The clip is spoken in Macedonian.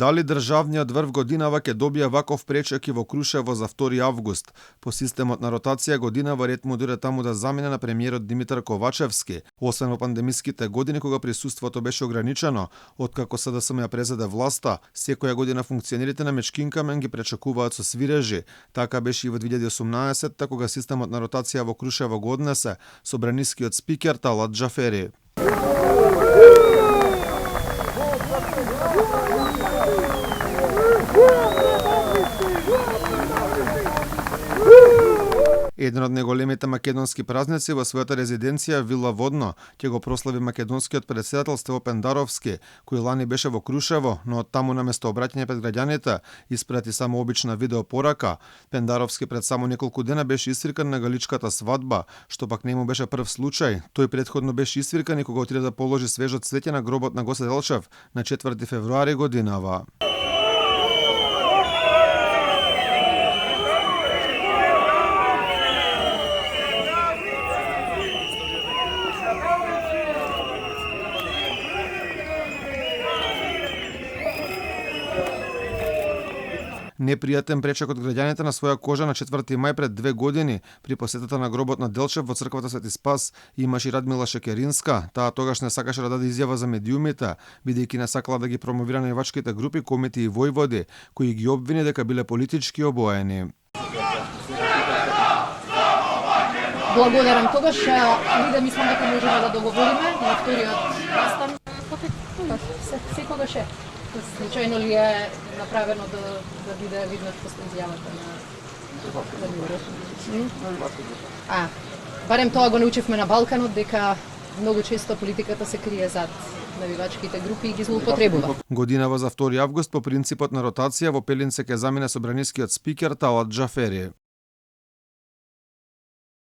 Дали државниот врв годинава ќе добие ваков пречек и во Крушево за 2 август. По системот на ротација годинава ред му дојде таму да замине на премиерот Димитар Ковачевски. Освен во пандемиските години кога присуството беше ограничено, откако СДСМ ја презеде власта, секоја година функционерите на Мечкинкамен ги пречекуваат со свирежи. Така беше и во 2018 кога системот на ротација во Крушево го однесе собранискиот спикер Талат Џафери. Еден од најголемите македонски празници во својата резиденција Вила Водно ќе го прослави македонскиот председател Стево Пендаровски, кој лани беше во Крушево, но од таму наместо обраќање пред граѓаните испрати само обична видеопорака. Пендаровски пред само неколку дена беше исвиркан на галичката свадба, што пак не му беше прв случај. Тој претходно беше исвиркан и кога отиде да положи свежо цвеќе на гробот на Гоце Делчев на 4 февруари годинава. Непријатен пречек од граѓаните на своја кожа на 4 мај пред 2 години при посетата на гробот на Делчев во црквата Свети Спас имаше и Радмила Шекеринска. Таа тогаш не сакаше да даде изјава за медиумите, бидејќи не сакала да ги промовира највачките групи, комити и војводи, кои ги обвини дека биле политички обоени. Благодарам. Тогаш да мислам дека можеме да договориме на вториот настан. Секогаш е. Случајно ли е направено да биде видно после изјавата на Мирот? Барем тоа го научивме на Балканот, дека многу често политиката се крие зад навивачките групи и ги злоупотребува. Годинава за 2 август по принципот на ротација во Пелинце ќе замине собранискиот спикер Талат Џафери.